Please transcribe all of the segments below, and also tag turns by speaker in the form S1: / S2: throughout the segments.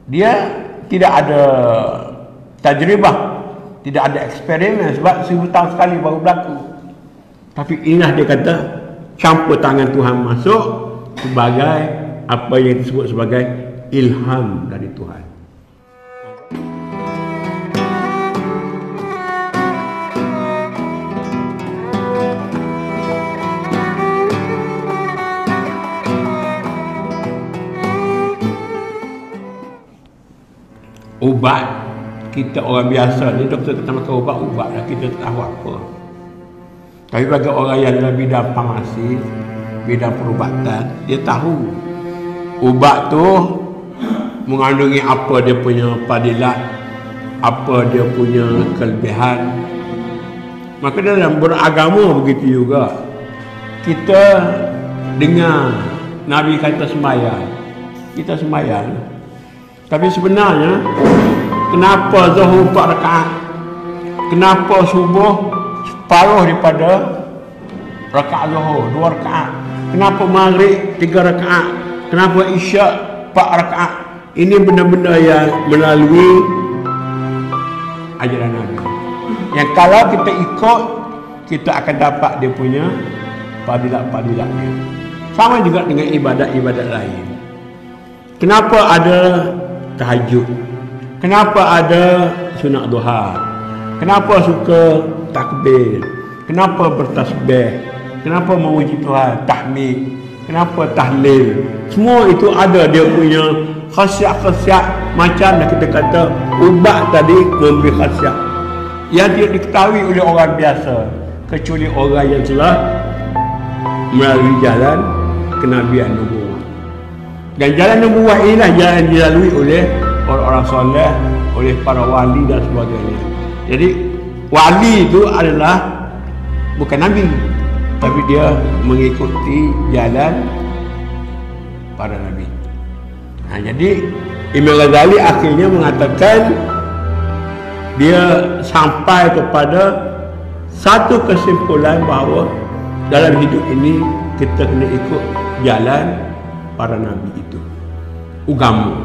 S1: Dia tidak ada tajribah, tidak ada eksperimen sebab 1000 tahun sekali baru berlaku. Tapi inilah dia kata campur tangan Tuhan masuk sebagai apa yang disebut sebagai ilham dari Tuhan. Ubat, kita orang biasa ni doktor kata makan ubat lah, kita tak tahu apa. Tapi bagi orang yang dalam bidang farmasi, bidang perubatan, dia tahu ubat tu mengandungi apa dia punya fadilat, apa dia punya kelebihan. Maka dalam beragama begitu juga. Kita dengar Nabi kata sembahyang, kita sembahyang. Tapi sebenarnya kenapa zuhur 4 rakaat? Kenapa subuh separuh daripada rakaat zuhur 2 rakaat? Kenapa maghrib 3 rakaat? Kenapa isyak 4 rakaat? Ini benda-benda yang melalui ajaran Nabi. Yang kalau kita ikut, kita akan dapat dia punya fadilat-fadilatnya. Sama juga dengan ibadat-ibadat lain. Kenapa ada tahajud? Kenapa ada sunat duha? Kenapa suka takbir? Kenapa bertasbih? Kenapa memuji Tuhan? Tahmid. Kenapa tahlil? Semua itu ada dia punya khasiat-khasiat. Macam dah kita kata ubat tadi memberi khasiat yang tidak diketahui oleh orang biasa, kecuali orang yang telah melalui jalan kenabian nubuwah. Dan jalan nubuwah inilah yang dilalui oleh orang-orang soleh, oleh para wali dan sebagainya. Jadi wali itu adalah bukan nabi, tapi dia mengikuti jalan para nabi. Jadi Imam Ghazali akhirnya mengatakan dia sampai kepada satu kesimpulan bahawa dalam hidup ini kita kena ikut jalan para nabi itu. Agama.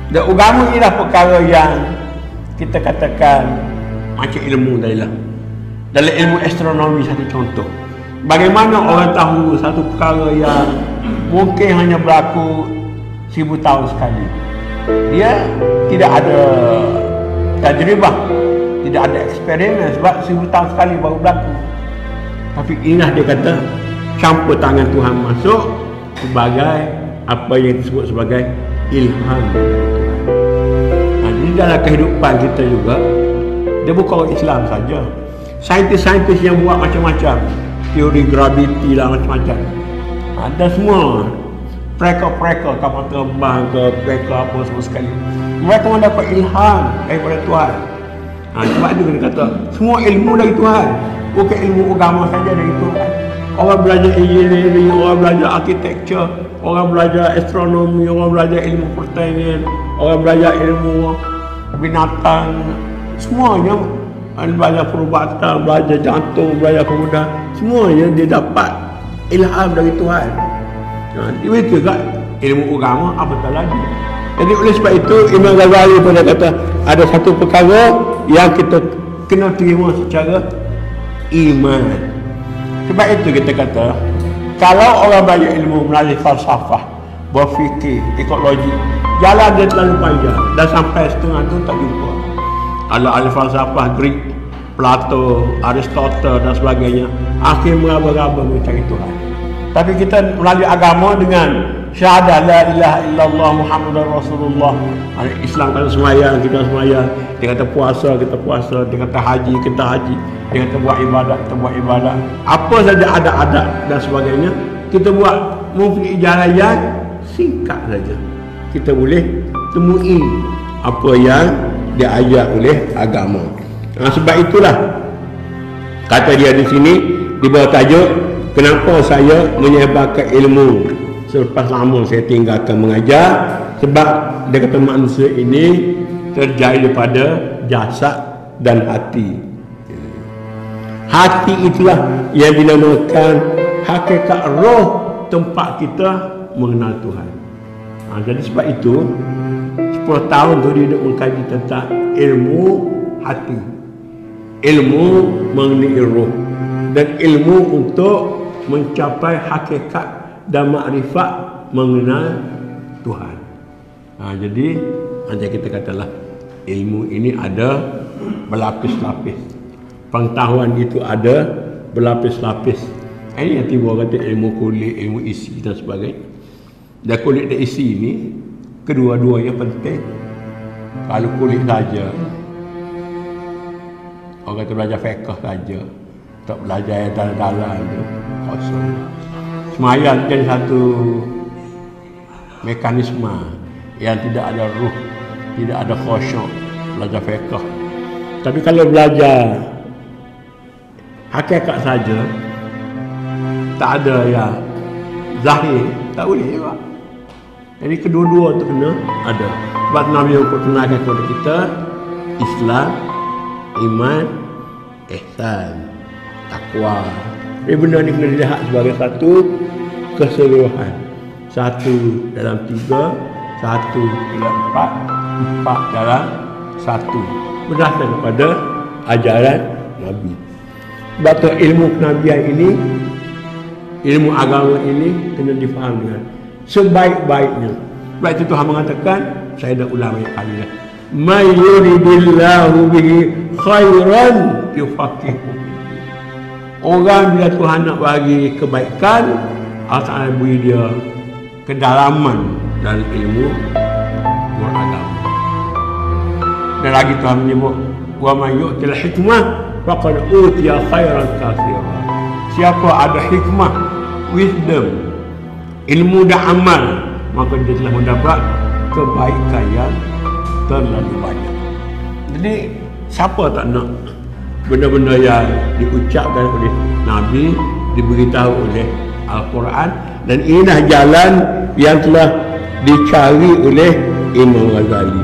S1: Dan agama inilah perkara yang kita katakan macam ilmu darilah. Dalam ilmu astronomi satu contoh. Bagaimana orang tahu satu perkara yang mungkin hanya berlaku 1000 tahun sekali. Dia tidak ada tajribah, tidak ada eksperimen sebab 1000 tahun sekali baru berlaku. Tapi inilah dia kata campur tangan Tuhan masuk sebagai apa yang disebut sebagai ilham dari Tuhan. Jadi dalam kehidupan kita juga, dia bukan orang Islam saja. Saintis-saintis yang buat macam-macam, teori graviti lah macam-macam. Ada semua. Preka-preka kapal terbang ke preka apa semua sekali. Mereka mendapat ilham daripada Tuhan. Sebab itu kita kata semua ilmu dari Tuhan, bukan ilmu agama saja dari Tuhan. Orang belajar engineering, orang belajar architecture, orang belajar astronomi, orang belajar ilmu pertanian, orang belajar ilmu binatang, semuanya, belajar perubatan, belajar jantung, belajar kemudahan, semuanya dia dapat ilham dari Tuhan. Dia juga ilmu agama apatah lagi. Jadi oleh sebab itu Imam Ghazali pun kata ada satu perkara yang kita kena terima secara iman. Sebab itu kita kata kalau orang belajar ilmu melalui falsafah, berfikir, ikut logik, jalan dia terlalu panjang dan sampai setengah tu tak jumpa. Kalau ahli falsafah Greek, Plato, Aristotle dan sebagainya, akhir meraba-raba mencari Tuhan. Tapi kita melalui agama dengan syahadah la ilaha illallah Muhammadur Rasulullah. Islam kata sembahyang, kita sembahyang. Dia kata puasa, kita puasa. Dia kata haji, kita haji. Dia kata buat ibadat, kita buat ibadat. Apa saja adat-adat dan sebagainya, kita buat mempunyai jalan yang singkat saja. Kita boleh temui apa yang diajar oleh agama. Sebab itulah kata dia di sini di bawah tajuk, kenapa saya menyebarkan ilmu selepas lama saya tinggalkan mengajar? Sebab dia kata manusia ini terjadi daripada jasad dan hati. Hati itulah yang dinamakan hakikat roh, tempat kita mengenal Tuhan. Jadi sebab itu 10 tahun tu dia duduk mengkaji tentang ilmu hati, ilmu mengenai roh, dan ilmu untuk mencapai hakikat dan makrifat mengenal Tuhan. Jadi macam kita katalah, ilmu ini ada berlapis-lapis, pengetahuan itu ada berlapis-lapis. Ini yang tiba kata ilmu kulit, ilmu isi dan sebagainya. Dan kulit dan isi ini kedua-duanya penting. Kalau kulit saja, orang kata belajar fiqh saja, tak belajar yang dalam-dalam tu kosong. Semayang jadi satu mekanisme yang tidak ada ruh, tidak ada khusyuk, belajar fiqh. Tapi kalau belajar hakikat saja, tak ada yang zahir, tak boleh juga. Jadi kedua-dua tu kena ada. Sebab Nabi yang kenalkan kepada kita Islam, iman, ihsan, takwa. Jadi benda ni kena dilihat sebagai satu keseluruhan. Satu dalam tiga, satu dalam empat, empat dalam satu. Berdasarkan kepada ajaran Nabi. Sebab tu ilmu kenabian ini, ilmu agama ini kena difaham dengan sebaik-baiknya. Sebab itu Tuhan mengatakan, saya dah ulang banyak kali dah, may yuridillahu bihi khairan yufaqihu. Orang bila Tuhan nak bagi kebaikan, Allah Ta'ala beri dia kedalaman dalam ilmu agama. Dan lagi Tuhan menyebut, wa man yu'til hikmah faqad utiya khairan katsira. Siapa ada hikmah, wisdom, ilmu dan amal, maka dia telah mendapat kebaikan yang terlalu banyak. Jadi siapa tak nak benda-benda yang diucapkan oleh Nabi, diberitahu oleh Al-Quran, dan inilah jalan yang telah dicari oleh Imam Ghazali.